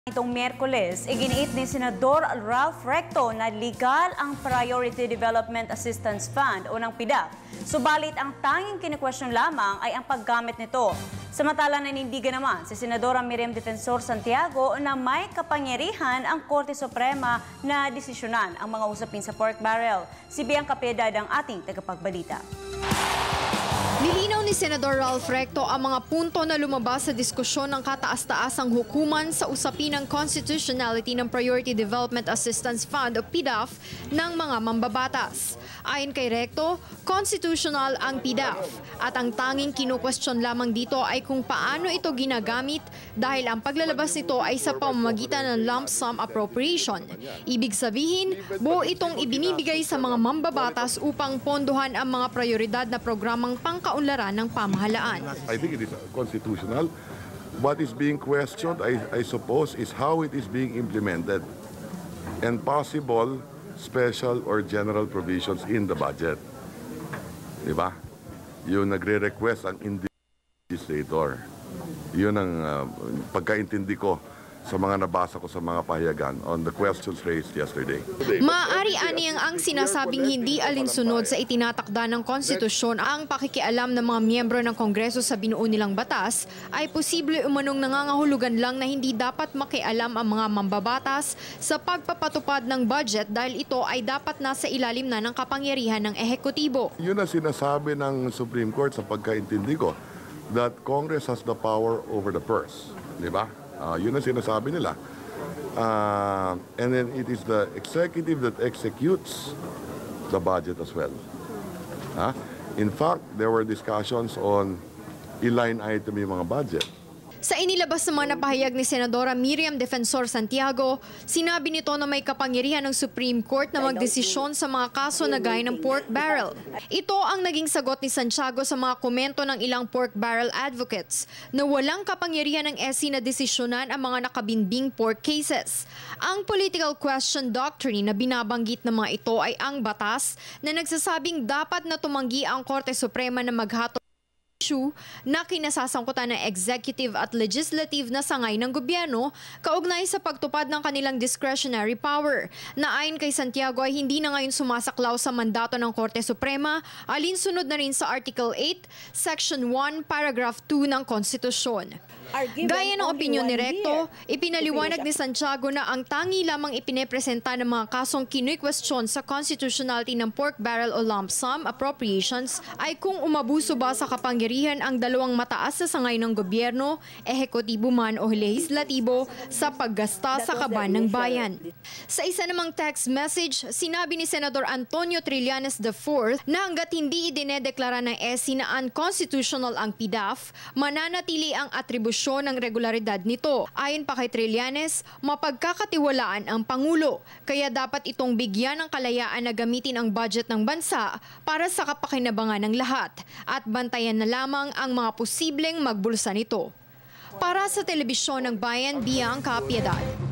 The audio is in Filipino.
Itong Miyerkules, iginiit ni Senador Ralph Recto na legal ang Priority Development Assistance Fund o ng PDAF. Subalit ang tanging kine-question lamang ay ang paggamit nito. Samantalang nanindigan naman si Senadora Miriam Defensor Santiago na may kapangyarihan ang Korte Suprema na desisyonan ang mga usapin sa pork barrel. Si Bianca Piedad ang ating tagapagbalita. Nilinaw ni Senador Ralph Recto ang mga punto na lumabas sa diskusyon ng kataas-taasang hukuman sa usapin ng constitutionality ng Priority Development Assistance Fund o PDAF ng mga mambabatas. Ayon kay Recto, constitutional ang PDAF at ang tanging kinu-question lamang dito ay kung paano ito ginagamit dahil ang paglalabas nito ay sa pamamagitan ng lump sum appropriation. Ibig sabihin, buo itong ibinibigay sa mga mambabatas upang pondohan ang mga prioridad na programang pangkaunlaran ng pamahalaan. I think it is constitutional. What is being questioned, I suppose, is how it is being implemented and possible special or general provisions in the budget. Diba? Yung nagre-request ang legislator. Yun ang pagkaintindi ko sa mga nabasa ko sa mga pahayagan on the questions raised yesterday. Maaari aniyang ang sinasabing hindi alinsunod sa itinatakda ng konstitusyon ang pakikialam ng mga miyembro ng Kongreso sa binuo nilang batas ay posible umanong nangangahulugan lang na hindi dapat makialam ang mga mambabatas sa pagpapatupad ng budget dahil ito ay dapat nasa ilalim na ng kapangyarihan ng ehekutibo. Yun ang sinasabi ng Supreme Court sa pagkaintindi ko, that Congress has the power over the purse. Diba? Yun ang sinasabi nila. And then it is the executive that executes the budget as well. In fact, there were discussions on i-line item yung mga budget. Sa inilabas naman na pahayag ni Senadora Miriam Defensor Santiago, sinabi nito na may kapangyarihan ng Supreme Court na magdesisyon sa mga kaso na gaya ng pork barrel. Ito ang naging sagot ni Santiago sa mga komento ng ilang pork barrel advocates na walang kapangyarihan ng SC na desisyonan ang mga nakabinbing pork cases. Ang political question doctrine na binabanggit ng mga ito ay ang batas na nagsasabing dapat na tumanggi ang Korte Suprema na maghatol na kinasasangkutan ng executive at legislative na sangay ng gobyerno kaugnay sa pagtupad ng kanilang discretionary power na ayon kay Santiago ay hindi na ngayon sumasaklaw sa mandato ng Korte Suprema alinsunod na rin sa Article 8, Section 1, Paragraph 2 ng Konstitusyon. Gaya ng opinyon ni Recto, ipinaliwanag ni Santiago na ang tangi lamang ipinepresenta ng mga kasong kinu-question sa constitutionality ng pork barrel o lump sum appropriations ay kung umabuso ba sa kapangyarihan ang dalawang mataas na sangay ng gobyerno, ehekutibo man o lehislatibo sa paggasta sa kaban ng bayan. Sa isa namang text message, sinabi ni Senador Antonio Trillanes IV na hanggat hindi idinedeklara ng SC na unconstitutional ang PDAF, mananatili ang atribusyon ng regularidad nito. Ayon pa kay Trillanes, mapagkakatiwalaan ang Pangulo, kaya dapat itong bigyan ng kalayaan na gamitin ang budget ng bansa para sa kapakinabangan ng lahat at bantayan na lamang ang mga posibleng magbulsa nito. Para sa Telebisyon ng Bayan, Bianca Piedad.